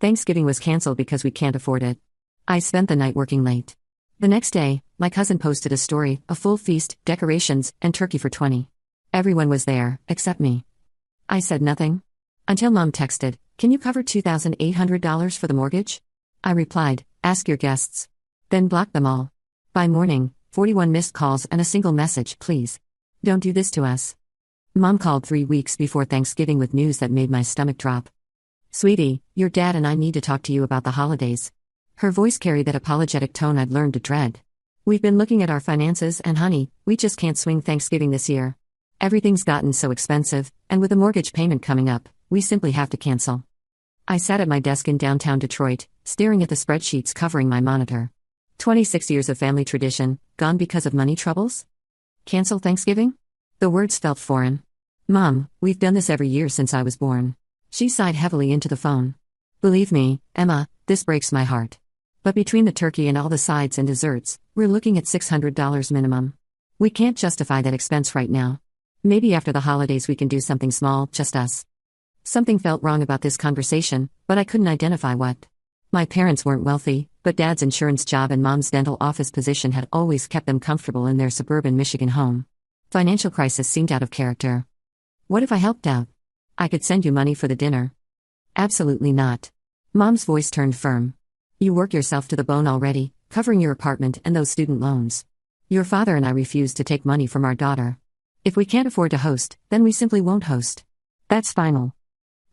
Thanksgiving was canceled because we can't afford it. I spent the night working late. The next day, my cousin posted a story, a full feast, decorations, and turkey for 20. Everyone was there, except me. I said nothing. Until Mom texted, "Can you cover $2,800 for the mortgage?" I replied, "Ask your guests." Then blocked them all. By morning, 41 missed calls and a single message, "Please. Don't do this to us." Mom called 3 weeks before Thanksgiving with news that made my stomach drop. "Sweetie, your dad and I need to talk to you about the holidays." Her voice carried that apologetic tone I'd learned to dread. "We've been looking at our finances and honey, we just can't swing Thanksgiving this year. Everything's gotten so expensive, and with a mortgage payment coming up, we simply have to cancel." I sat at my desk in downtown Detroit, staring at the spreadsheets covering my monitor. 26 years of family tradition, gone because of money troubles? Cancel Thanksgiving? The words felt foreign. "Mom, we've done this every year since I was born." She sighed heavily into the phone. "Believe me, Emma, this breaks my heart. But between the turkey and all the sides and desserts, we're looking at $600 minimum. We can't justify that expense right now. Maybe after the holidays we can do something small, just us." Something felt wrong about this conversation, but I couldn't identify what. My parents weren't wealthy, but Dad's insurance job and Mom's dental office position had always kept them comfortable in their suburban Michigan home. Financial crisis seemed out of character. "What if I helped out? I could send you money for the dinner." "Absolutely not." Mom's voice turned firm. "You work yourself to the bone already, covering your apartment and those student loans. Your father and I refuse to take money from our daughter. If we can't afford to host, then we simply won't host. That's final."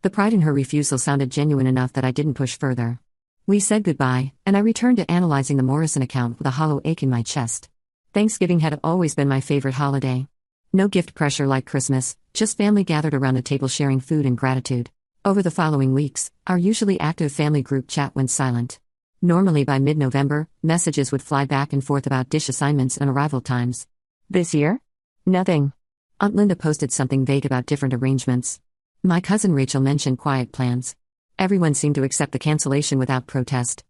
The pride in her refusal sounded genuine enough that I didn't push further. We said goodbye, and I returned to analyzing the Morrison account with a hollow ache in my chest. Thanksgiving had always been my favorite holiday. No gift pressure like Christmas, just family gathered around a table sharing food and gratitude. Over the following weeks, our usually active family group chat went silent. Normally by mid-November, messages would fly back and forth about dish assignments and arrival times. This year? Nothing. Aunt Linda posted something vague about different arrangements. My cousin Rachel mentioned quiet plans. Everyone seemed to accept the cancellation without protest.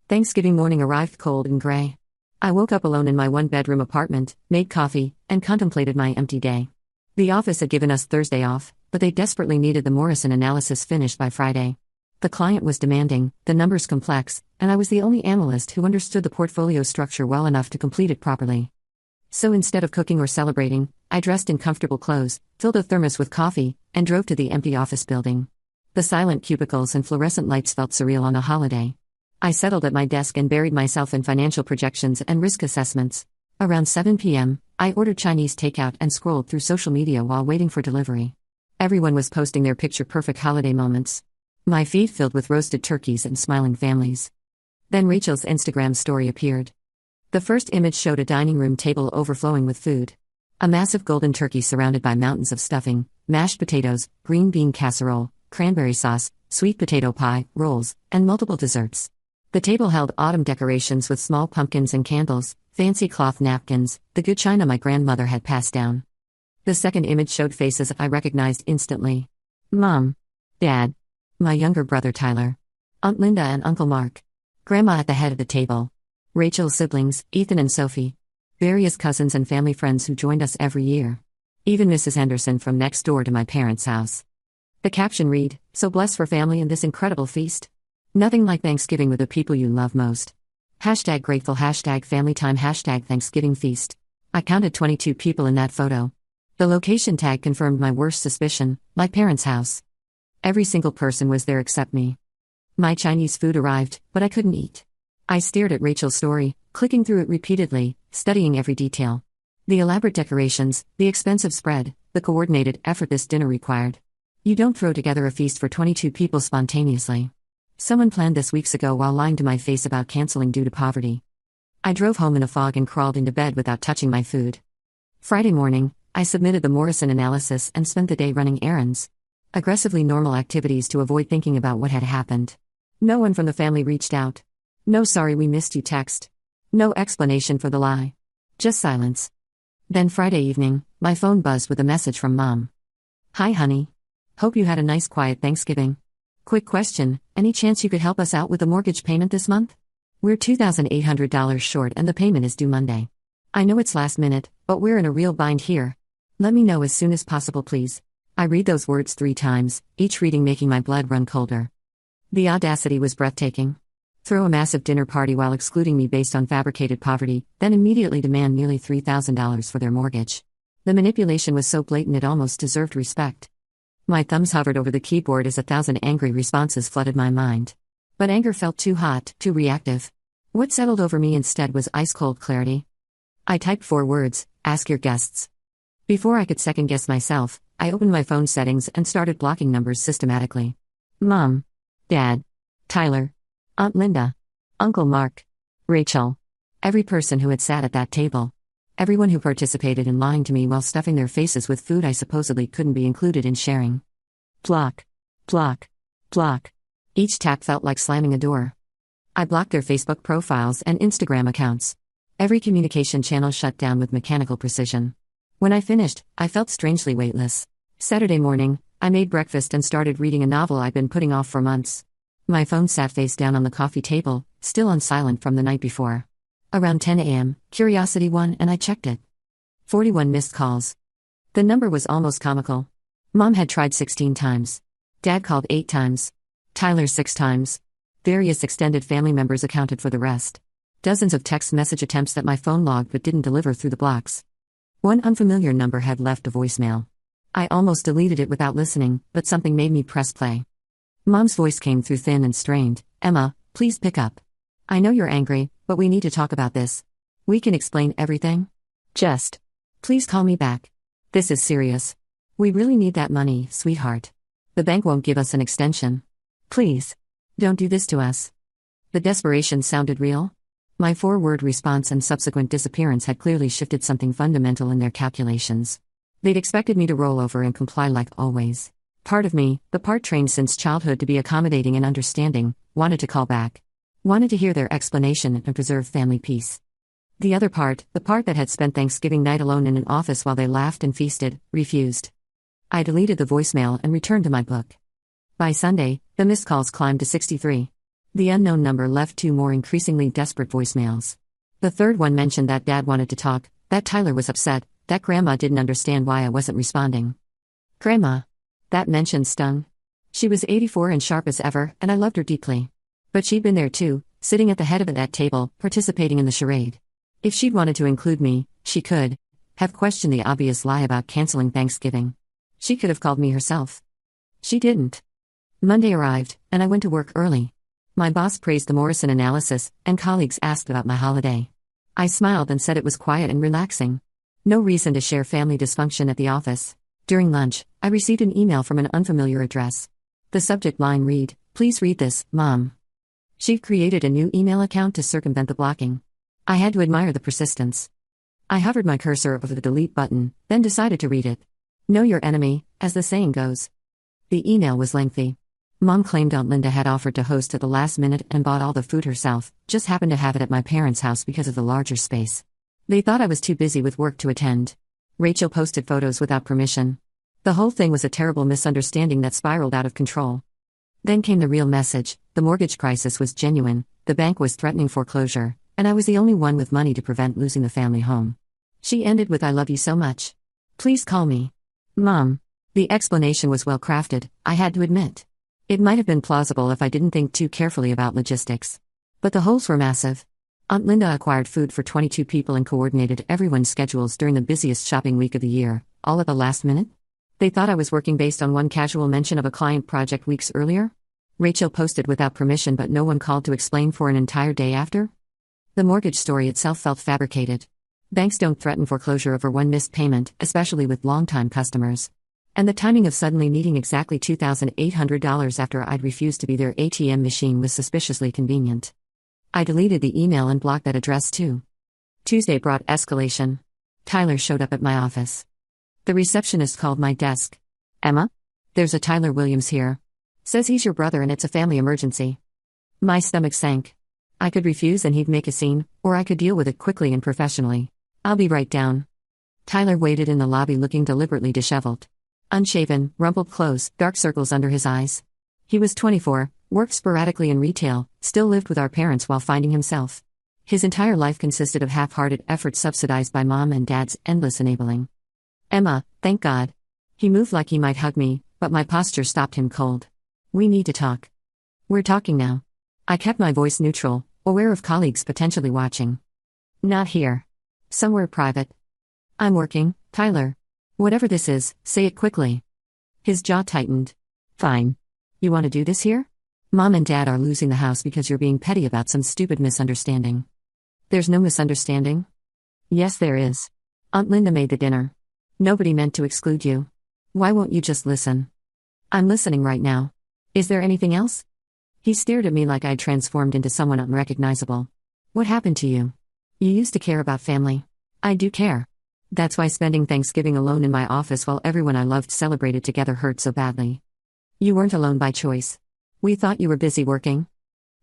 Thanksgiving morning arrived cold and gray. I woke up alone in my one-bedroom apartment, made coffee, and contemplated my empty day. The office had given us Thursday off, but they desperately needed the Morrison analysis finished by Friday. The client was demanding, the numbers complex, and I was the only analyst who understood the portfolio structure well enough to complete it properly. So instead of cooking or celebrating, I dressed in comfortable clothes, filled a thermos with coffee, and drove to the empty office building. The silent cubicles and fluorescent lights felt surreal on a holiday. I settled at my desk and buried myself in financial projections and risk assessments. Around 7 p.m., I ordered Chinese takeout and scrolled through social media while waiting for delivery. Everyone was posting their picture-perfect holiday moments. My feed filled with roasted turkeys and smiling families. Then Rachel's Instagram story appeared. The first image showed a dining room table overflowing with food. A massive golden turkey surrounded by mountains of stuffing, mashed potatoes, green bean casserole, cranberry sauce, sweet potato pie, rolls, and multiple desserts. The table held autumn decorations with small pumpkins and candles, fancy cloth napkins, the good china my grandmother had passed down. The second image showed faces I recognized instantly. Mom. Dad. My younger brother Tyler. Aunt Linda and Uncle Mark. Grandma at the head of the table. Rachel's siblings, Ethan and Sophie. Various cousins and family friends who joined us every year. Even Mrs. Henderson from next door to my parents' house. The caption read, "So blessed for family in this incredible feast. Nothing like Thanksgiving with the people you love most. #grateful, #family time, #Thanksgiving feast." I counted 22 people in that photo. The location tag confirmed my worst suspicion, my parents' house. Every single person was there except me. My Chinese food arrived, but I couldn't eat. I stared at Rachel's story, clicking through it repeatedly, studying every detail. The elaborate decorations, the expensive spread, the coordinated effort this dinner required. You don't throw together a feast for 22 people spontaneously. Someone planned this weeks ago while lying to my face about canceling due to poverty. I drove home in a fog and crawled into bed without touching my food. Friday morning, I submitted the Morrison analysis and spent the day running errands. Aggressively normal activities to avoid thinking about what had happened. No one from the family reached out. No "sorry we missed you" text. No explanation for the lie. Just silence. Then Friday evening, my phone buzzed with a message from Mom. "Hi honey. Hope you had a nice quiet Thanksgiving. Quick question, any chance you could help us out with the mortgage payment this month? We're $2,800 short and the payment is due Monday. I know it's last minute, but we're in a real bind here. Let me know as soon as possible please." I read those words 3 times, each reading making my blood run colder. The audacity was breathtaking. Throw a massive dinner party while excluding me based on fabricated poverty, then immediately demand nearly $3,000 for their mortgage. The manipulation was so blatant it almost deserved respect. My thumbs hovered over the keyboard as 1,000 angry responses flooded my mind. But anger felt too hot, too reactive. What settled over me instead was ice-cold clarity. I typed 4 words: ask your guests. Before I could second-guess myself, I opened my phone settings and started blocking numbers systematically. Mom. Dad. Tyler. Aunt Linda. Uncle Mark. Rachel. Every person who had sat at that table. Everyone who participated in lying to me while stuffing their faces with food I supposedly couldn't be included in sharing. Block. Block. Block. Each tap felt like slamming a door. I blocked their Facebook profiles and Instagram accounts. Every communication channel shut down with mechanical precision. When I finished, I felt strangely weightless. Saturday morning, I made breakfast and started reading a novel I'd been putting off for months. My phone sat face down on the coffee table, still on silent from the night before. Around 10 a.m., curiosity won and I checked it. 41 missed calls. The number was almost comical. Mom had tried 16 times. Dad called 8 times. Tyler 6 times. Various extended family members accounted for the rest. Dozens of text message attempts that my phone logged but didn't deliver through the blocks. One unfamiliar number had left a voicemail. I almost deleted it without listening, but something made me press play. Mom's voice came through thin and strained. Emma, please pick up. I know you're angry, but we need to talk about this. We can explain everything. Just. Please call me back. This is serious. We really need that money, sweetheart. The bank won't give us an extension. Please. Don't do this to us. The desperation sounded real. My 4-word response and subsequent disappearance had clearly shifted something fundamental in their calculations. They'd expected me to roll over and comply like always. Part of me, the part trained since childhood to be accommodating and understanding, wanted to call back. Wanted to hear their explanation and preserve family peace. The other part, the part that had spent Thanksgiving night alone in an office while they laughed and feasted, refused. I deleted the voicemail and returned to my book. By Sunday, the missed calls climbed to 63. The unknown number left 2 more increasingly desperate voicemails. The third one mentioned that Dad wanted to talk, that Tyler was upset, that Grandma didn't understand why I wasn't responding. Grandma. That mention stung. She was 84 and sharp as ever, and I loved her deeply. But she'd been there too, sitting at the head of that table, participating in the charade. If she'd wanted to include me, she could have questioned the obvious lie about canceling Thanksgiving. She could have called me herself. She didn't. Monday arrived, and I went to work early. My boss praised the Morrison analysis, and colleagues asked about my holiday. I smiled and said it was quiet and relaxing. No reason to share family dysfunction at the office. During lunch, I received an email from an unfamiliar address. The subject line read, "Please read this, Mom." She'd created a new email account to circumvent the blocking. I had to admire the persistence. I hovered my cursor over the delete button, then decided to read it. Know your enemy, as the saying goes. The email was lengthy. Mom claimed Aunt Linda had offered to host at the last minute and bought all the food herself, just happened to have it at my parents' house because of the larger space. They thought I was too busy with work to attend. Rachel posted photos without permission. The whole thing was a terrible misunderstanding that spiraled out of control. Then came the real message: the mortgage crisis was genuine, the bank was threatening foreclosure, and I was the only one with money to prevent losing the family home. She ended with, "I love you so much. Please call me Mom." The explanation was well crafted, I had to admit. It might have been plausible if I didn't think too carefully about logistics. But the holes were massive. Aunt Linda acquired food for 22 people and coordinated everyone's schedules during the busiest shopping week of the year, all at the last minute? They thought I was working based on one casual mention of a client project weeks earlier? Rachel posted without permission, but no one called to explain for an entire day after? The mortgage story itself felt fabricated. Banks don't threaten foreclosure over one missed payment, especially with long-time customers. And the timing of suddenly needing exactly $2,800 after I'd refused to be their ATM machine was suspiciously convenient. I deleted the email and blocked that address too. Tuesday brought escalation. Tyler showed up at my office. The receptionist called my desk. "Emma? There's a Tyler Williams here. Says he's your brother and it's a family emergency." My stomach sank. I could refuse and he'd make a scene, or I could deal with it quickly and professionally. "I'll be right down." Tyler waited in the lobby looking deliberately disheveled. Unshaven, rumpled clothes, dark circles under his eyes. He was 24, worked sporadically in retail, still lived with our parents while finding himself. His entire life consisted of half-hearted efforts subsidized by Mom and Dad's endless enabling. "Emma, thank God." He moved like he might hug me, but my posture stopped him cold. "We need to talk." We're talking now. I kept my voice neutral, aware of colleagues potentially watching. Not here. Somewhere private. I'm working, Tyler. Whatever this is, say it quickly. His jaw tightened. Fine. You want to do this here? Mom and Dad are losing the house because you're being petty about some stupid misunderstanding. There's no misunderstanding? Yes, there is. Aunt Linda made the dinner. Nobody meant to exclude you. Why won't you just listen? I'm listening right now. Is there anything else? He stared at me like I'd transformed into someone unrecognizable. What happened to you? You used to care about family. I do care. That's why spending Thanksgiving alone in my office while everyone I loved celebrated together hurt so badly. You weren't alone by choice. We thought you were busy working.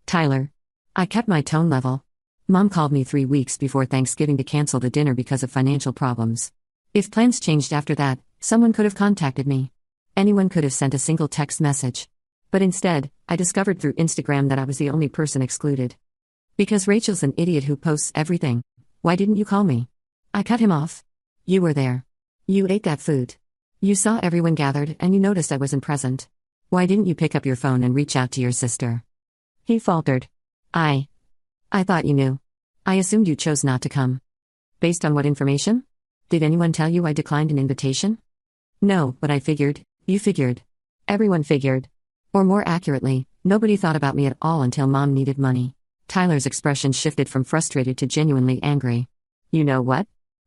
Tyler. I kept my tone level. Mom called me 3 weeks before Thanksgiving to cancel the dinner because of financial problems. If plans changed after that, someone could have contacted me. Anyone could have sent a single text message. But instead, I discovered through Instagram that I was the only person excluded. Because Rachel's an idiot who posts everything. Why didn't you call me? I cut him off. You were there. You ate that food. You saw everyone gathered and you noticed I wasn't present. Why didn't you pick up your phone and reach out to your sister? He faltered. I thought you knew. I assumed you chose not to come. Based on what information? Did anyone tell you I declined an invitation? No, but I figured. You figured. Everyone figured. Or more accurately, nobody thought about me at all until Mom needed money. Tyler's expression shifted from frustrated to genuinely angry. You know what?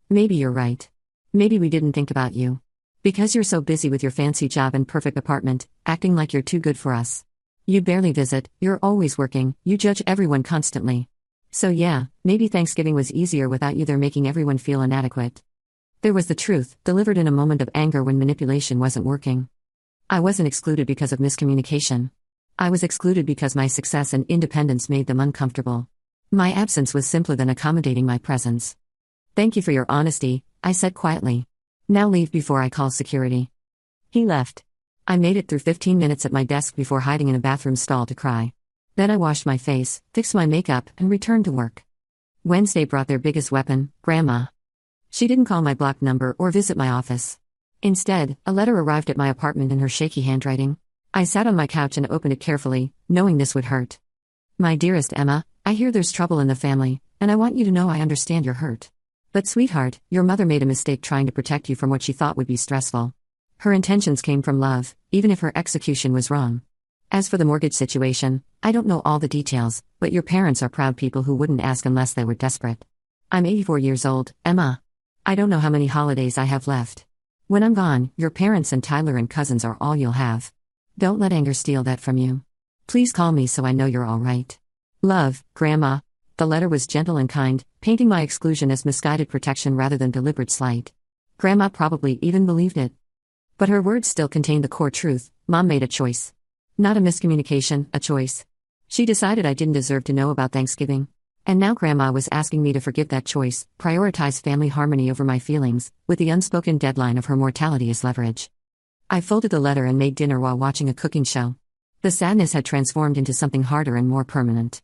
Maybe you're right. Maybe we didn't think about you. Because you're so busy with your fancy job and perfect apartment, acting like you're too good for us. You barely visit, you're always working, you judge everyone constantly. So yeah, maybe Thanksgiving was easier without you there making everyone feel inadequate. There was the truth, delivered in a moment of anger when manipulation wasn't working. I wasn't excluded because of miscommunication. I was excluded because my success and independence made them uncomfortable. My absence was simpler than accommodating my presence. Thank you for your honesty, I said quietly. Now leave before I call security. He left. I made it through 15 minutes at my desk before hiding in a bathroom stall to cry. Then I washed my face, fixed my makeup, and returned to work. Wednesday brought their biggest weapon, Grandma. She didn't call my blocked number or visit my office. Instead, a letter arrived at my apartment in her shaky handwriting. I sat on my couch and opened it carefully, knowing this would hurt. My dearest Emma, I hear there's trouble in the family, and I want you to know I understand your hurt. But sweetheart, your mother made a mistake trying to protect you from what she thought would be stressful. Her intentions came from love, even if her execution was wrong. As for the mortgage situation, I don't know all the details, but your parents are proud people who wouldn't ask unless they were desperate. I'm 84 years old, Emma. I don't know how many holidays I have left. When I'm gone, your parents and Tyler and cousins are all you'll have. Don't let anger steal that from you. Please call me so I know you're all right. Love, Grandma. The letter was gentle and kind, painting my exclusion as misguided protection rather than deliberate slight. Grandma probably even believed it. But her words still contained the core truth. Mom made a choice. Not a miscommunication, a choice. She decided I didn't deserve to know about Thanksgiving. And now Grandma was asking me to forgive that choice, prioritize family harmony over my feelings, with the unspoken deadline of her mortality as leverage. I folded the letter and made dinner while watching a cooking show. The sadness had transformed into something harder and more permanent.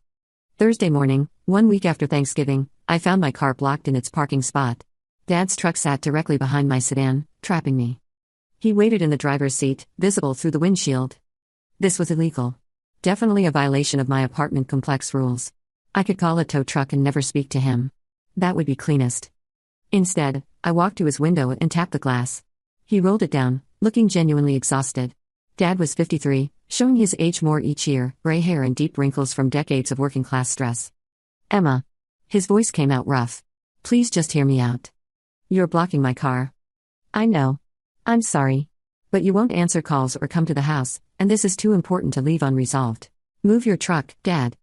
Thursday morning, 1 week after Thanksgiving, I found my car blocked in its parking spot. Dad's truck sat directly behind my sedan, trapping me. He waited in the driver's seat, visible through the windshield. This was illegal. Definitely a violation of my apartment complex rules. I could call a tow truck and never speak to him. That would be cleanest. Instead, I walked to his window and tapped the glass. He rolled it down, looking genuinely exhausted. Dad was 53, showing his age more each year, gray hair and deep wrinkles from decades of working-class stress. Emma. His voice came out rough. Please just hear me out. You're blocking my car. I know. I'm sorry. But you won't answer calls or come to the house, and this is too important to leave unresolved. Move your truck, Dad.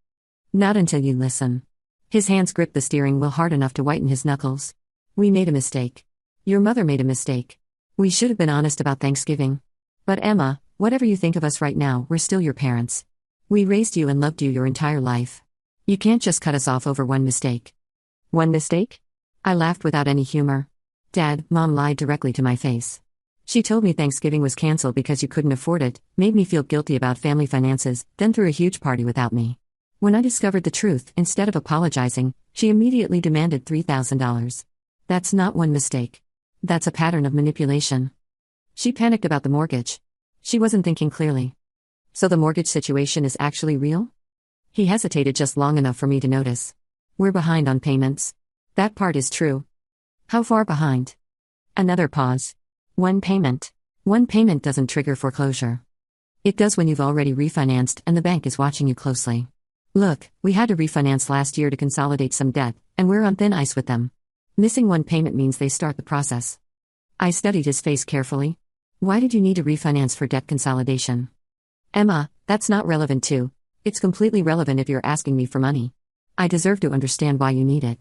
Not until you listen. His hands gripped the steering wheel hard enough to whiten his knuckles. We made a mistake. Your mother made a mistake. We should have been honest about Thanksgiving. But Emma, whatever you think of us right now, we're still your parents. We raised you and loved you your entire life. You can't just cut us off over one mistake. One mistake? I laughed without any humor. Dad, Mom lied directly to my face. She told me Thanksgiving was canceled because you couldn't afford it, made me feel guilty about family finances, then threw a huge party without me. When I discovered the truth, instead of apologizing, she immediately demanded $3,000. That's not one mistake. That's a pattern of manipulation. She panicked about the mortgage. She wasn't thinking clearly. So the mortgage situation is actually real? He hesitated just long enough for me to notice. We're behind on payments. That part is true. How far behind? Another pause. One payment. One payment doesn't trigger foreclosure. It does when you've already refinanced and the bank is watching you closely. Look, we had to refinance last year to consolidate some debt, and we're on thin ice with them. Missing one payment means they start the process. I studied his face carefully. Why did you need to refinance for debt consolidation? Emma, that's not relevant too. It's completely relevant if you're asking me for money. I deserve to understand why you need it.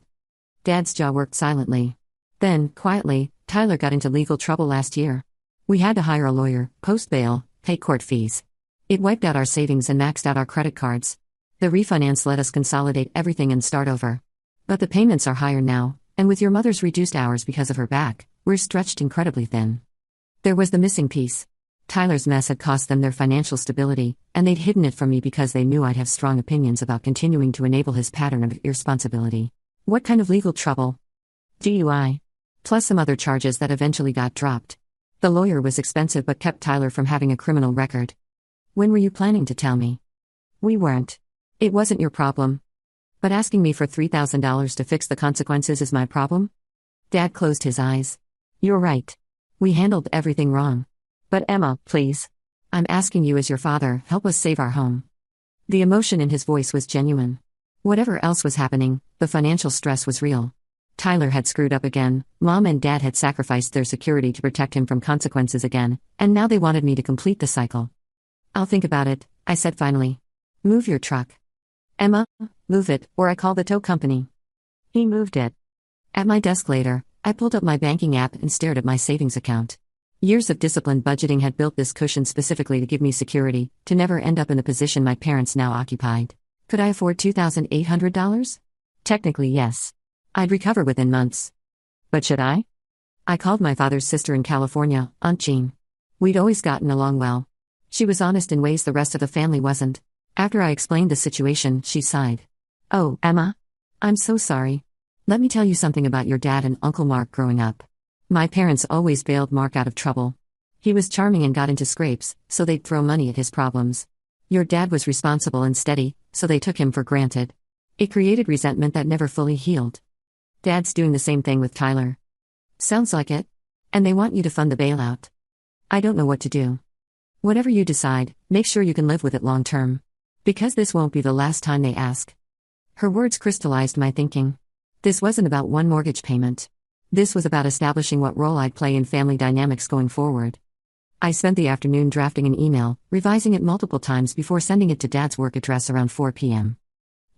Dad's jaw worked silently. Then, quietly, Tyler got into legal trouble last year. We had to hire a lawyer, post bail, pay court fees. It wiped out our savings and maxed out our credit cards. The refinance let us consolidate everything and start over. But the payments are higher now, and with your mother's reduced hours because of her back, we're stretched incredibly thin. There was the missing piece. Tyler's mess had cost them their financial stability, and they'd hidden it from me because they knew I'd have strong opinions about continuing to enable his pattern of irresponsibility. What kind of legal trouble? DUI. Plus some other charges that eventually got dropped. The lawyer was expensive but kept Tyler from having a criminal record. When were you planning to tell me? We weren't. It wasn't your problem. But asking me for $3,000 to fix the consequences is my problem? Dad closed his eyes. You're right. We handled everything wrong. But Emma, please. I'm asking you as your father, help us save our home. The emotion in his voice was genuine. Whatever else was happening, the financial stress was real. Tyler had screwed up again, Mom and Dad had sacrificed their security to protect him from consequences again, and now they wanted me to complete the cycle. I'll think about it, I said finally. Move your truck. Emma, move it, or I call the tow company. He moved it. At my desk later, I pulled up my banking app and stared at my savings account. Years of disciplined budgeting had built this cushion specifically to give me security, to never end up in the position my parents now occupied. Could I afford $2,800? Technically, yes. I'd recover within months. But should I? I called my father's sister in California, Aunt Jean. We'd always gotten along well. She was honest in ways the rest of the family wasn't. After I explained the situation, she sighed. Oh, Emma? I'm so sorry. Let me tell you something about your dad and Uncle Mark growing up. My parents always bailed Mark out of trouble. He was charming and got into scrapes, so they'd throw money at his problems. Your dad was responsible and steady, so they took him for granted. It created resentment that never fully healed. Dad's doing the same thing with Tyler. Sounds like it. And they want you to fund the bailout. I don't know what to do. Whatever you decide, make sure you can live with it long term. Because this won't be the last time they ask. Her words crystallized my thinking. This wasn't about one mortgage payment. This was about establishing what role I'd play in family dynamics going forward. I spent the afternoon drafting an email, revising it multiple times before sending it to Dad's work address around 4 p.m.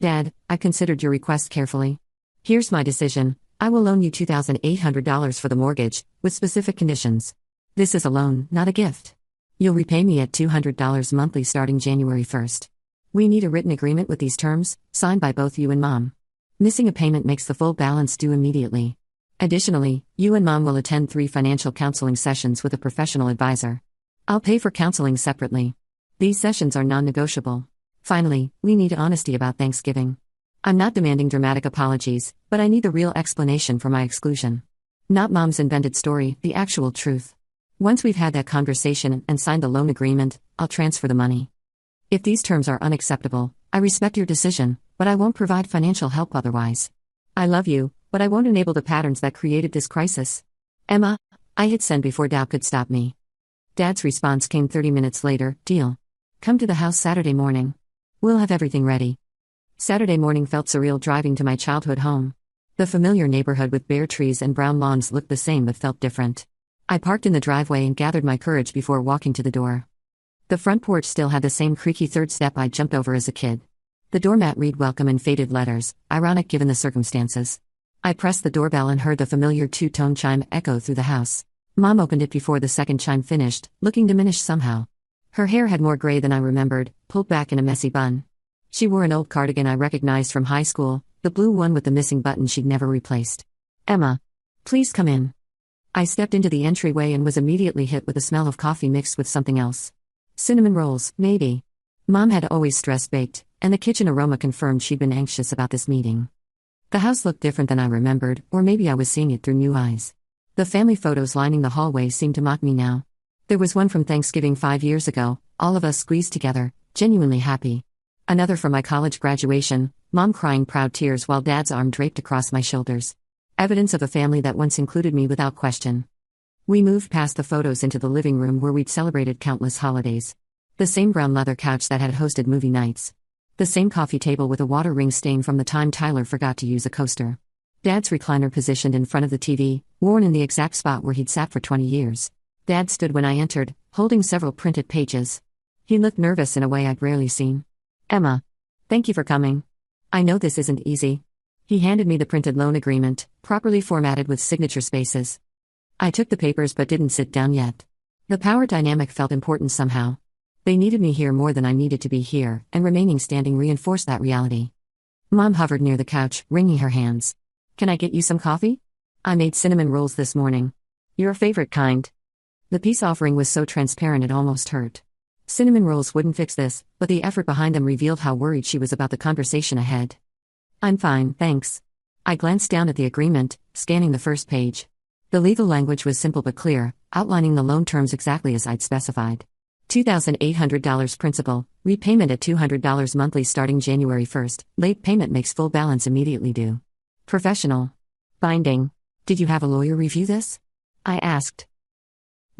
Dad, I considered your request carefully. Here's my decision. I will loan you $2,800 for the mortgage, with specific conditions. This is a loan, not a gift. You'll repay me at $200 monthly starting January 1st. We need a written agreement with these terms, signed by both you and Mom. Missing a payment makes the full balance due immediately. Additionally, you and Mom will attend 3 financial counseling sessions with a professional advisor. I'll pay for counseling separately. These sessions are non-negotiable. Finally, we need honesty about Thanksgiving. I'm not demanding dramatic apologies, but I need the real explanation for my exclusion. Not Mom's invented story, the actual truth. Once we've had that conversation and signed the loan agreement, I'll transfer the money. If these terms are unacceptable, I respect your decision, but I won't provide financial help otherwise. I love you, but I won't enable the patterns that created this crisis. Emma, I hit send before doubt could stop me. Dad's response came 30 minutes later, deal. Come to the house Saturday morning. We'll have everything ready. Saturday morning felt surreal driving to my childhood home. The familiar neighborhood with bare trees and brown lawns looked the same but felt different. I parked in the driveway and gathered my courage before walking to the door. The front porch still had the same creaky third step I'd jumped over as a kid. The doormat read welcome in faded letters, ironic given the circumstances. I pressed the doorbell and heard the familiar 2-tone chime echo through the house. Mom opened it before the second chime finished, looking diminished somehow. Her hair had more gray than I remembered, pulled back in a messy bun. She wore an old cardigan I recognized from high school, the blue one with the missing button she'd never replaced. Emma, please come in. I stepped into the entryway and was immediately hit with the smell of coffee mixed with something else. Cinnamon rolls, maybe. Mom had always stress-baked, and the kitchen aroma confirmed she'd been anxious about this meeting. The house looked different than I remembered, or maybe I was seeing it through new eyes. The family photos lining the hallway seemed to mock me now. There was one from Thanksgiving 5 years ago, all of us squeezed together, genuinely happy. Another from my college graduation, Mom crying proud tears while Dad's arm draped across my shoulders. Evidence of a family that once included me without question. We moved past the photos into the living room where we'd celebrated countless holidays. The same brown leather couch that had hosted movie nights. The same coffee table with a water ring stain from the time Tyler forgot to use a coaster. Dad's recliner positioned in front of the TV, worn in the exact spot where he'd sat for 20 years. Dad stood when I entered, holding several printed pages. He looked nervous in a way I'd rarely seen. "Emma, thank you for coming. I know this isn't easy." He handed me the printed loan agreement, properly formatted with signature spaces. I took the papers but didn't sit down yet. The power dynamic felt important somehow. They needed me here more than I needed to be here, and remaining standing reinforced that reality. Mom hovered near the couch, wringing her hands. "Can I get you some coffee? I made cinnamon rolls this morning. Your favorite kind." The peace offering was so transparent it almost hurt. Cinnamon rolls wouldn't fix this, but the effort behind them revealed how worried she was about the conversation ahead. "I'm fine, thanks." I glanced down at the agreement, scanning the first page. The legal language was simple but clear, outlining the loan terms exactly as I'd specified. $2,800 principal, repayment at $200 monthly starting January 1st, late payment makes full balance immediately due. Professional. Binding. "Did you have a lawyer review this?" I asked.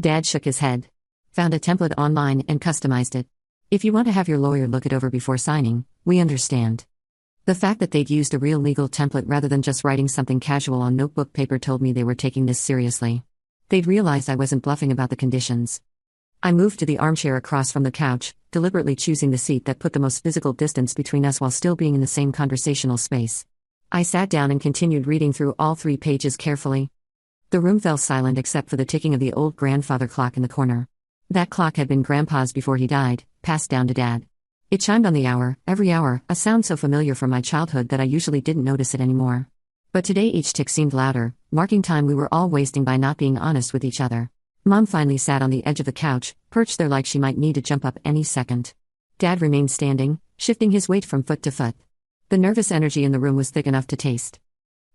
Dad shook his head. "Found a template online and customized it. If you want to have your lawyer look it over before signing, we understand." The fact that they'd used a real legal template rather than just writing something casual on notebook paper told me they were taking this seriously. They'd realized I wasn't bluffing about the conditions. I moved to the armchair across from the couch, deliberately choosing the seat that put the most physical distance between us while still being in the same conversational space. I sat down and continued reading through all 3 pages carefully. The room fell silent except for the ticking of the old grandfather clock in the corner. That clock had been Grandpa's before he died, passed down to Dad. It chimed on the hour, every hour, a sound so familiar from my childhood that I usually didn't notice it anymore. But today each tick seemed louder, marking time we were all wasting by not being honest with each other. Mom finally sat on the edge of the couch, perched there like she might need to jump up any second. Dad remained standing, shifting his weight from foot to foot. The nervous energy in the room was thick enough to taste.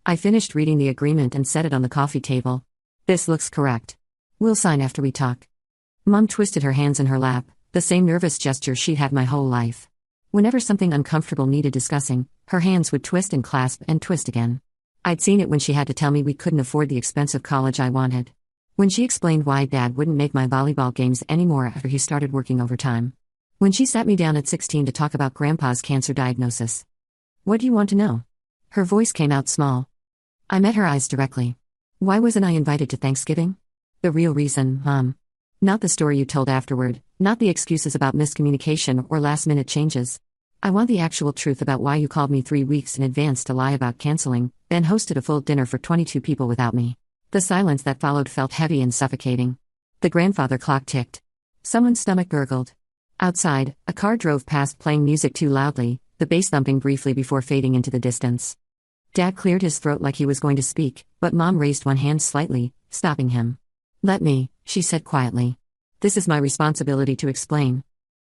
I finished reading the agreement and set it on the coffee table. "This looks correct. We'll sign after we talk." Mom twisted her hands in her lap, the same nervous gesture she'd had my whole life. Whenever something uncomfortable needed discussing, her hands would twist and clasp and twist again. I'd seen it when she had to tell me we couldn't afford the expensive college I wanted. When she explained why Dad wouldn't make my volleyball games anymore after he started working overtime. When she sat me down at 16 to talk about Grandpa's cancer diagnosis. "What do you want to know?" Her voice came out small. I met her eyes directly. "Why wasn't I invited to Thanksgiving?" "The real reason, Mom. Not the story you told afterward, not the excuses about miscommunication or last-minute changes. I want the actual truth about why you called me 3 weeks in advance to lie about canceling, then hosted a full dinner for 22 people without me." The silence that followed felt heavy and suffocating. The grandfather clock ticked. Someone's stomach gurgled. Outside, a car drove past playing music too loudly, the bass thumping briefly before fading into the distance. Dad cleared his throat like he was going to speak, but Mom raised one hand slightly, stopping him. "Let me," she said quietly. "This is my responsibility to explain."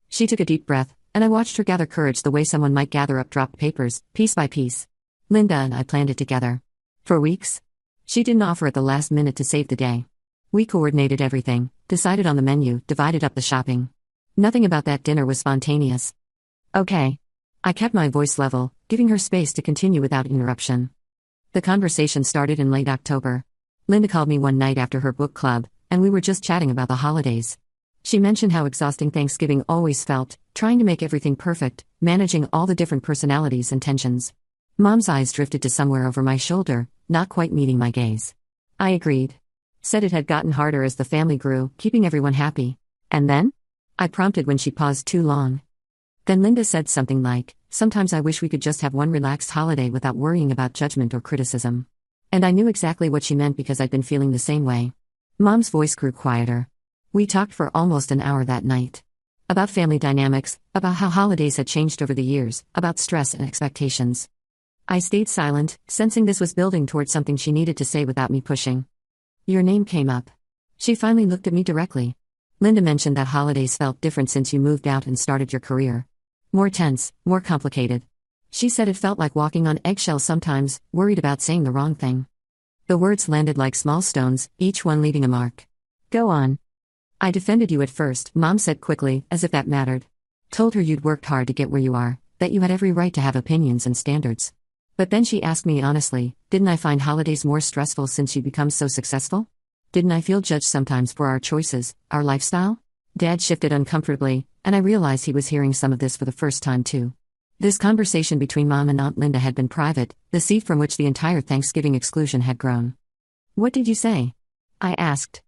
She took a deep breath, and I watched her gather courage the way someone might gather up dropped papers, piece by piece. "Linda and I planned it together. For weeks. She didn't offer at the last minute to save the day. We coordinated everything, decided on the menu, divided up the shopping. Nothing about that dinner was spontaneous." "Okay." I kept my voice level, giving her space to continue without interruption. The conversation started in late October. Linda called me one night after her book club, and we were just chatting about the holidays. She mentioned how exhausting Thanksgiving always felt, trying to make everything perfect, managing all the different personalities and tensions. Mom's eyes drifted to somewhere over my shoulder, not quite meeting my gaze. I agreed. Said it had gotten harder as the family grew, keeping everyone happy. "And then?" I prompted when she paused too long. Then Linda said something like, "Sometimes I wish we could just have one relaxed holiday without worrying about judgment or criticism." And I knew exactly what she meant because I'd been feeling the same way. Mom's voice grew quieter. We talked for almost an hour that night. About family dynamics, about how holidays had changed over the years, about stress and expectations. I stayed silent, sensing this was building towards something she needed to say without me pushing. "Your name came up." She finally looked at me directly. "Linda mentioned that holidays felt different since you moved out and started your career. More tense, more complicated. She said it felt like walking on eggshells sometimes, worried about saying the wrong thing." The words landed like small stones, each one leaving a mark. "Go on." I defended you at first, Mom said quickly, as if that mattered. Told her you'd worked hard to get where you are, that you had every right to have opinions and standards. But then she asked me honestly, didn't I find holidays more stressful since you'd become so successful? Didn't I feel judged sometimes for our choices, our lifestyle? Dad shifted uncomfortably, and I realized he was hearing some of this for the first time too. This conversation between Mom and Aunt Linda had been private, the seed from which the entire Thanksgiving exclusion had grown. What did you say? I asked.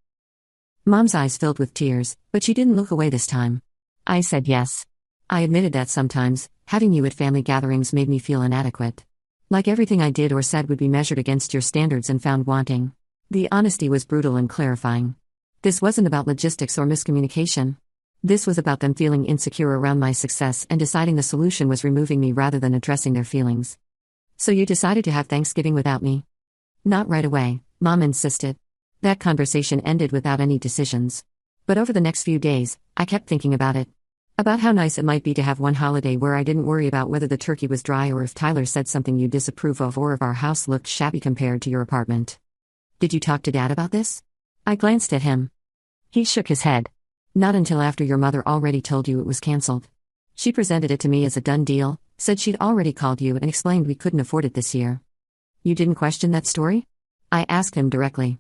Mom's eyes filled with tears, but she didn't look away this time. I said yes. I admitted that sometimes, having you at family gatherings made me feel inadequate. Like everything I did or said would be measured against your standards and found wanting. The honesty was brutal and clarifying. This wasn't about logistics or miscommunication. This was about them feeling insecure around my success and deciding the solution was removing me rather than addressing their feelings. So you decided to have Thanksgiving without me? Not right away, Mom insisted. That conversation ended without any decisions. But over the next few days, I kept thinking about it. About how nice it might be to have one holiday where I didn't worry about whether the turkey was dry or if Tyler said something you disapprove of or if our house looked shabby compared to your apartment. Did you talk to Dad about this? I glanced at him. He shook his head. Not until after your mother already told you it was cancelled. She presented it to me as a done deal, said she'd already called you and explained we couldn't afford it this year. You didn't question that story? I asked him directly.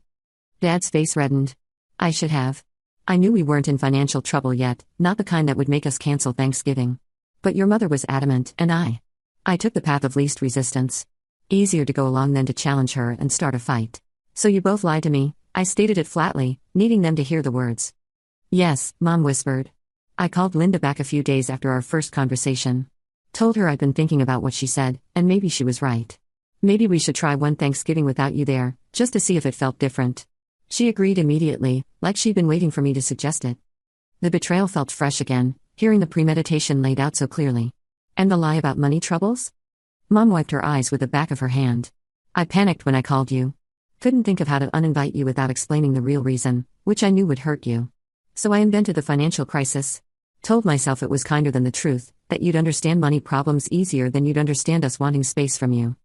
Dad's face reddened. I should have. I knew we weren't in financial trouble yet, not the kind that would make us cancel Thanksgiving. But your mother was adamant, and I took the path of least resistance. Easier to go along than to challenge her and start a fight. So you both lied to me, I stated it flatly, needing them to hear the words. Yes, Mom whispered. I called Linda back a few days after our first conversation. Told her I'd been thinking about what she said, and maybe she was right. Maybe we should try one Thanksgiving without you there, just to see if it felt different. She agreed immediately, like she'd been waiting for me to suggest it. The betrayal felt fresh again, hearing the premeditation laid out so clearly. And the lie about money troubles? Mom wiped her eyes with the back of her hand. I panicked when I called you. Couldn't think of how to uninvite you without explaining the real reason, which I knew would hurt you. So I invented the financial crisis. Told myself it was kinder than the truth, that you'd understand money problems easier than you'd understand us wanting space from you.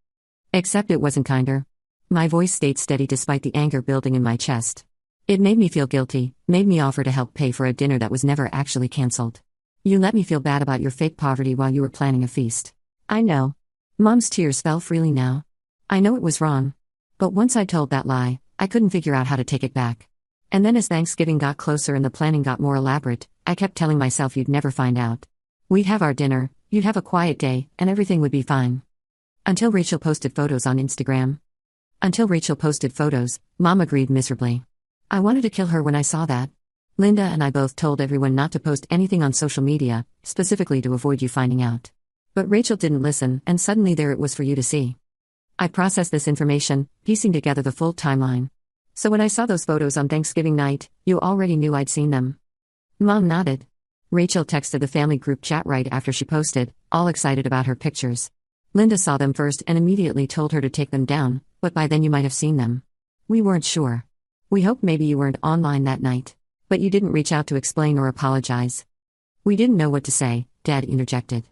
Except it wasn't kinder. My voice stayed steady despite the anger building in my chest. It made me feel guilty, made me offer to help pay for a dinner that was never actually cancelled. You let me feel bad about your fake poverty while you were planning a feast. I know. Mom's tears fell freely now. I know it was wrong. But once I told that lie, I couldn't figure out how to take it back. And then as Thanksgiving got closer and the planning got more elaborate, I kept telling myself you'd never find out. We'd have our dinner, you'd have a quiet day, and everything would be fine. Until Rachel posted photos on Instagram. Until Rachel posted photos, Mom agreed miserably. I wanted to kill her when I saw that. Linda and I both told everyone not to post anything on social media, specifically to avoid you finding out. But Rachel didn't listen, and suddenly there it was for you to see. I processed this information, piecing together the full timeline. So when I saw those photos on Thanksgiving night, you already knew I'd seen them. Mom nodded. Rachel texted the family group chat right after she posted, all excited about her pictures. Linda saw them first and immediately told her to take them down, but by then you might have seen them. We weren't sure. We hoped maybe you weren't online that night. But you didn't reach out to explain or apologize. We didn't know what to say, Dad interjected.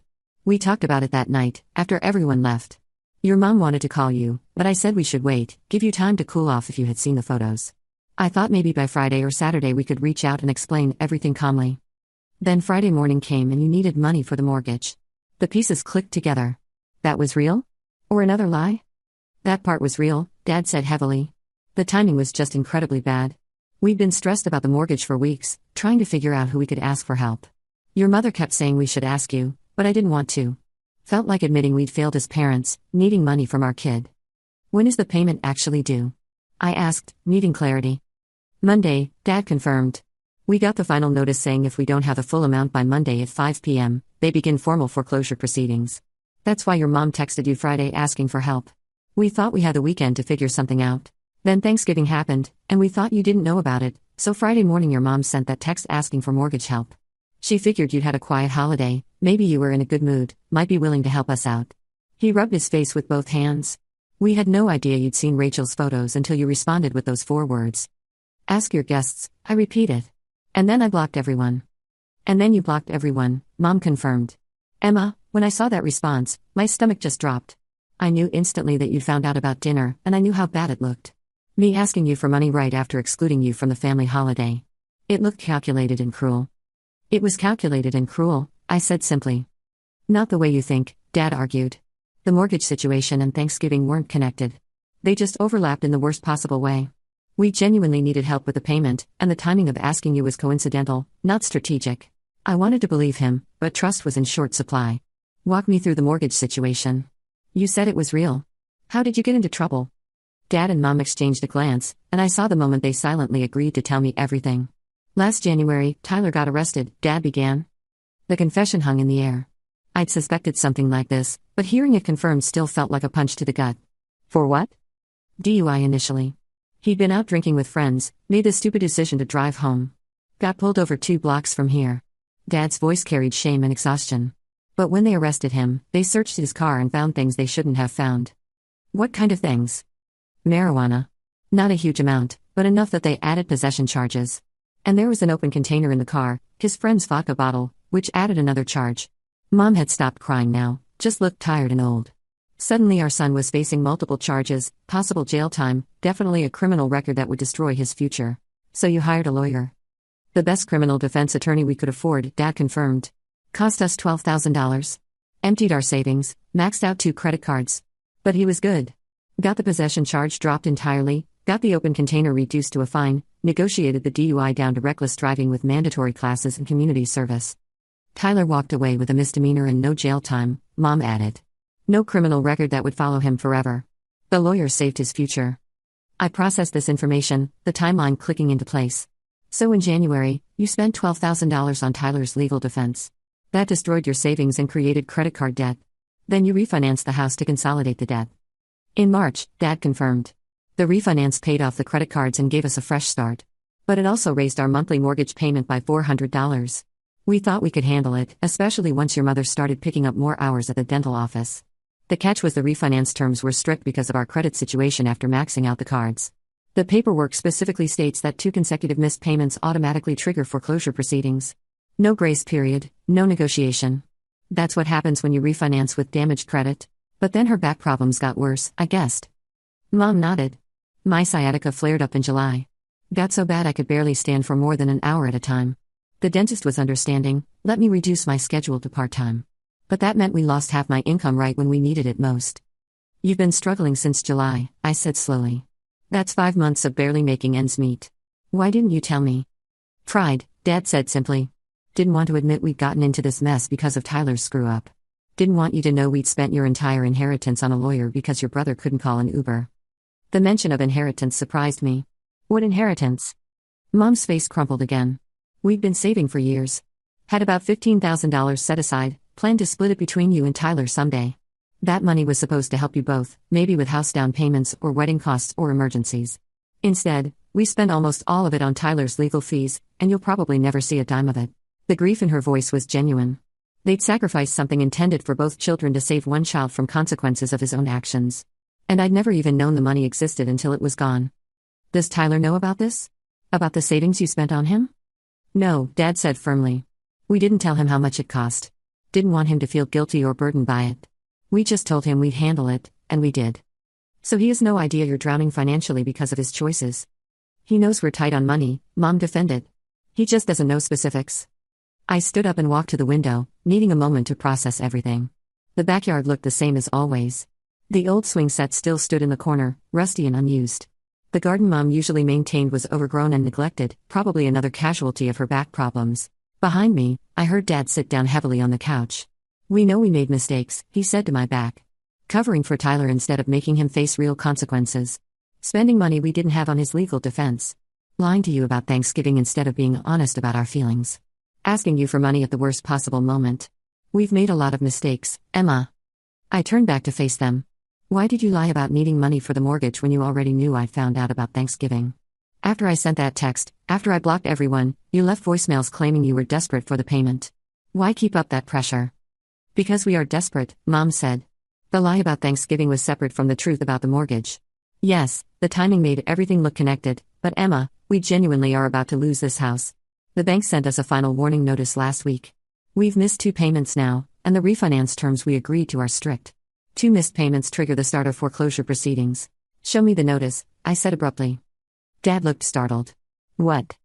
We talked about it that night, after everyone left. Your mom wanted to call you, but I said we should wait, give you time to cool off if you had seen the photos. I thought maybe by Friday or Saturday we could reach out and explain everything calmly. Then Friday morning came and you needed money for the mortgage. The pieces clicked together. That was real? Or another lie? That part was real, Dad said heavily. The timing was just incredibly bad. We'd been stressed about the mortgage for weeks, trying to figure out who we could ask for help. Your mother kept saying we should ask you, but I didn't want to. Felt like admitting we'd failed as parents, needing money from our kid. When is the payment actually due? I asked, needing clarity. Monday, Dad confirmed. We got the final notice saying if we don't have the full amount by Monday at 5 p.m., they begin formal foreclosure proceedings. That's why your mom texted you Friday asking for help. We thought we had the weekend to figure something out. Then Thanksgiving happened, and we thought you didn't know about it, so Friday morning your mom sent that text asking for mortgage help. She figured you'd had a quiet holiday, maybe you were in a good mood, might be willing to help us out. He rubbed his face with both hands. We had no idea you'd seen Rachel's photos until you responded with those 4 words. Ask your guests, I repeated. And then I blocked everyone. And then you blocked everyone, Mom confirmed. Emma, when I saw that response, my stomach just dropped. I knew instantly that you'd found out about dinner, and I knew how bad it looked. Me asking you for money right after excluding you from the family holiday. It looked calculated and cruel. It was calculated and cruel, I said simply. Not the way you think, Dad argued. The mortgage situation and Thanksgiving weren't connected. They just overlapped in the worst possible way. We genuinely needed help with the payment, and the timing of asking you was coincidental, not strategic. I wanted to believe him, but trust was in short supply. Walk me through the mortgage situation. You said it was real. How did you get into trouble? Dad and Mom exchanged a glance, and I saw the moment they silently agreed to tell me everything. Last January, Tyler got arrested, Dad began. The confession hung in the air. I'd suspected something like this, but hearing it confirmed still felt like a punch to the gut. For what? DUI initially. He'd been out drinking with friends, made the stupid decision to drive home. Got pulled over 2 blocks from here. Dad's voice carried shame and exhaustion. But when they arrested him, they searched his car and found things they shouldn't have found. What kind of things? Marijuana. Not a huge amount, but enough that they added possession charges. And there was an open container in the car, his friend's vodka bottle, which added another charge. Mom had stopped crying now, just looked tired and old. Suddenly our son was facing multiple charges, possible jail time, definitely a criminal record that would destroy his future. So you hired a lawyer. The best criminal defense attorney we could afford, Dad confirmed. Cost us $12,000. Emptied our savings, maxed out 2 credit cards. But he was good. Got the possession charge dropped entirely, got the open container reduced to a fine, negotiated the DUI down to reckless driving with mandatory classes and community service. Tyler walked away with a misdemeanor and no jail time, Mom added. No criminal record that would follow him forever. The lawyer saved his future. I processed this information, the timeline clicking into place. So in January, you spent $12,000 on Tyler's legal defense. That destroyed your savings and created credit card debt. Then you refinanced the house to consolidate the debt. In March, Dad confirmed. The refinance paid off the credit cards and gave us a fresh start. But it also raised our monthly mortgage payment by $400. We thought we could handle it, especially once your mother started picking up more hours at the dental office. The catch was the refinance terms were strict because of our credit situation after maxing out the cards. The paperwork specifically states that 2 consecutive missed payments automatically trigger foreclosure proceedings. No grace period, no negotiation. That's what happens when you refinance with damaged credit. But then her back problems got worse, I guessed. Mom nodded. My sciatica flared up in July. Got so bad I could barely stand for more than an hour at a time. The dentist was understanding, let me reduce my schedule to part-time. But that meant we lost half my income right when we needed it most. You've been struggling since July, I said slowly. That's 5 months of barely making ends meet. Why didn't you tell me? Pride, Dad said simply. Didn't want to admit we'd gotten into this mess because of Tyler's screw-up. Didn't want you to know we'd spent your entire inheritance on a lawyer because your brother couldn't call an Uber. The mention of inheritance surprised me. What inheritance? Mom's face crumpled again. We'd been saving for years. Had about $15,000 set aside, planned to split it between you and Tyler someday. That money was supposed to help you both, maybe with house down payments or wedding costs or emergencies. Instead, we spent almost all of it on Tyler's legal fees, and you'll probably never see a dime of it. The grief in her voice was genuine. They'd sacrificed something intended for both children to save one child from consequences of his own actions. And I'd never even known the money existed until it was gone. Does Tyler know about this? About the savings you spent on him? No, Dad said firmly. We didn't tell him how much it cost. Didn't want him to feel guilty or burdened by it. We just told him we'd handle it, and we did. So he has no idea you're drowning financially because of his choices. He knows we're tight on money, Mom defended. He just doesn't know specifics. I stood up and walked to the window, needing a moment to process everything. The backyard looked the same as always. The old swing set still stood in the corner, rusty and unused. The garden Mom usually maintained was overgrown and neglected, probably another casualty of her back problems. Behind me, I heard Dad sit down heavily on the couch. We know we made mistakes, he said to my back. Covering for Tyler instead of making him face real consequences. Spending money we didn't have on his legal defense. Lying to you about Thanksgiving instead of being honest about our feelings. Asking you for money at the worst possible moment. We've made a lot of mistakes, Emma. I turned back to face them. Why did you lie about needing money for the mortgage when you already knew I'd found out about Thanksgiving? After I sent that text, after I blocked everyone, you left voicemails claiming you were desperate for the payment. Why keep up that pressure? Because we are desperate, Mom said. The lie about Thanksgiving was separate from the truth about the mortgage. Yes, the timing made everything look connected, but Emma, we genuinely are about to lose this house. The bank sent us a final warning notice last week. We've missed 2 payments now, and the refinance terms we agreed to are strict. 2 missed payments trigger the start of foreclosure proceedings. Show me the notice, I said abruptly. Dad looked startled. What?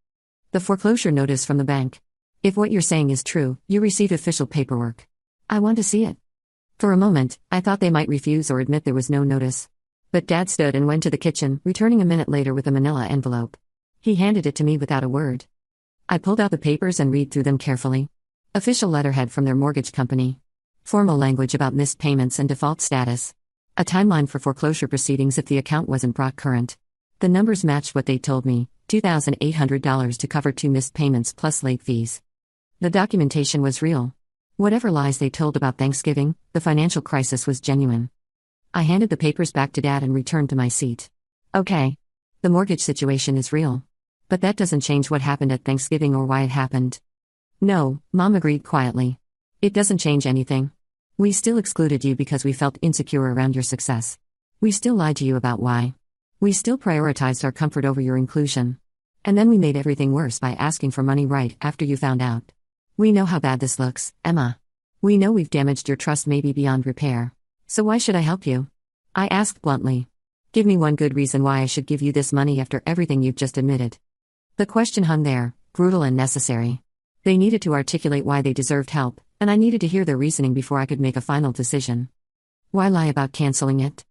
The foreclosure notice from the bank. If what you're saying is true, you received official paperwork. I want to see it. For a moment, I thought they might refuse or admit there was no notice. But Dad stood and went to the kitchen, returning a minute later with a manila envelope. He handed it to me without a word. I pulled out the papers and read through them carefully. Official letterhead from their mortgage company. Formal language about missed payments and default status. A timeline for foreclosure proceedings if the account wasn't brought current. The numbers matched what they told me, $2,800 to cover 2 missed payments plus late fees. The documentation was real. Whatever lies they told about Thanksgiving, the financial crisis was genuine. I handed the papers back to Dad and returned to my seat. Okay. The mortgage situation is real. But that doesn't change what happened at Thanksgiving or why it happened. No, Mom agreed quietly. It doesn't change anything. We still excluded you because we felt insecure around your success. We still lied to you about why. We still prioritized our comfort over your inclusion. And then we made everything worse by asking for money right after you found out. We know how bad this looks, Emma. We know we've damaged your trust maybe beyond repair. So why should I help you? I asked bluntly. Give me one good reason why I should give you this money after everything you've just admitted. The question hung there, brutal and necessary. They needed to articulate why they deserved help, and I needed to hear their reasoning before I could make a final decision. Why lie about canceling it?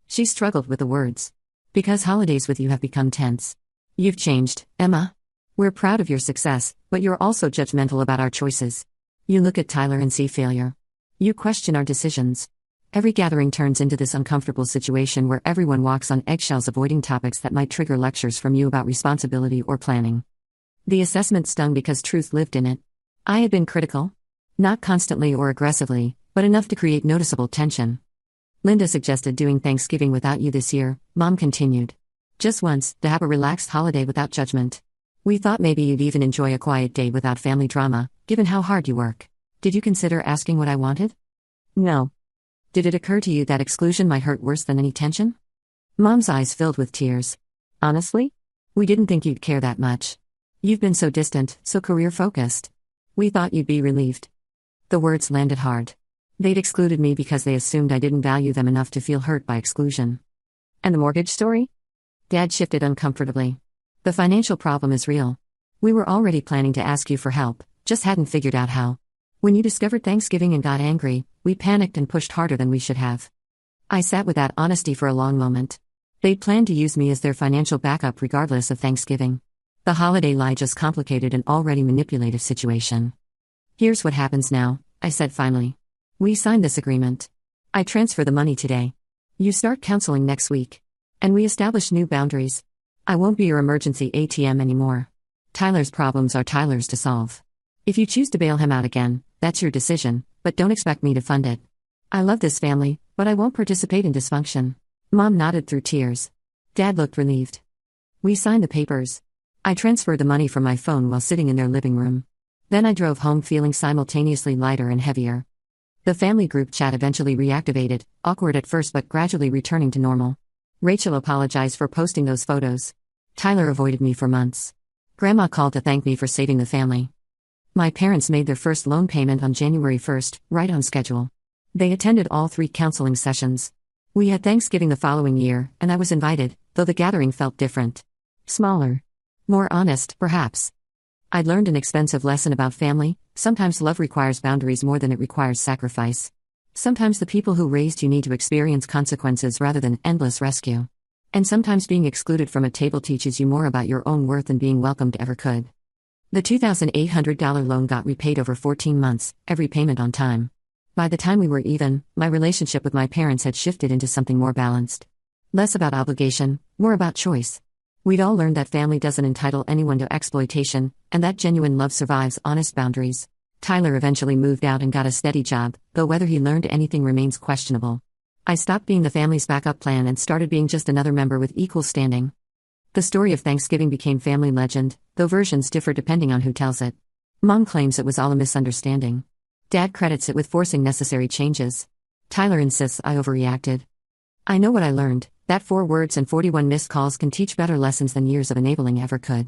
She struggled with the words. Because holidays with you have become tense. You've changed, Emma. We're proud of your success, but you're also judgmental about our choices. You look at Tyler and see failure. You question our decisions. Every gathering turns into this uncomfortable situation where everyone walks on eggshells avoiding topics that might trigger lectures from you about responsibility or planning. The assessment stung because truth lived in it. I had been critical. Not constantly or aggressively, but enough to create noticeable tension. Linda suggested doing Thanksgiving without you this year, Mom continued. Just once, to have a relaxed holiday without judgment. We thought maybe you'd even enjoy a quiet day without family drama, given how hard you work. Did you consider asking what I wanted? No. Did it occur to you that exclusion might hurt worse than any tension? Mom's eyes filled with tears. Honestly? We didn't think you'd care that much. You've been so distant, so career-focused. We thought you'd be relieved. The words landed hard. They'd excluded me because they assumed I didn't value them enough to feel hurt by exclusion. And the mortgage story? Dad shifted uncomfortably. The financial problem is real. We were already planning to ask you for help, just hadn't figured out how. When you discovered Thanksgiving and got angry, we panicked and pushed harder than we should have. I sat with that honesty for a long moment. They'd planned to use me as their financial backup regardless of Thanksgiving. The holiday lie just complicated an already manipulative situation. Here's what happens now, I said finally. We signed this agreement. I transfer the money today. You start counseling next week. And we establish new boundaries. I won't be your emergency ATM anymore. Tyler's problems are Tyler's to solve. If you choose to bail him out again, that's your decision, but don't expect me to fund it. I love this family, but I won't participate in dysfunction. Mom nodded through tears. Dad looked relieved. We signed the papers. I transferred the money from my phone while sitting in their living room. Then I drove home feeling simultaneously lighter and heavier. The family group chat eventually reactivated, awkward at first but gradually returning to normal. Rachel apologized for posting those photos. Tyler avoided me for months. Grandma called to thank me for saving the family. My parents made their first loan payment on January 1st, right on schedule. They attended all 3 counseling sessions. We had Thanksgiving the following year, and I was invited, though the gathering felt different. Smaller. More honest, perhaps. I'd learned an expensive lesson about family. Sometimes love requires boundaries more than it requires sacrifice. Sometimes the people who raised you need to experience consequences rather than endless rescue. And sometimes being excluded from a table teaches you more about your own worth than being welcomed ever could. The $2,800 loan got repaid over 14 months, every payment on time. By the time we were even, my relationship with my parents had shifted into something more balanced. Less about obligation, more about choice. We'd all learned that family doesn't entitle anyone to exploitation, and that genuine love survives honest boundaries. Tyler eventually moved out and got a steady job, though whether he learned anything remains questionable. I stopped being the family's backup plan and started being just another member with equal standing. The story of Thanksgiving became family legend, though versions differ depending on who tells it. Mom claims it was all a misunderstanding. Dad credits it with forcing necessary changes. Tyler insists I overreacted. I know what I learned, that 4 words and 41 missed calls can teach better lessons than years of enabling ever could.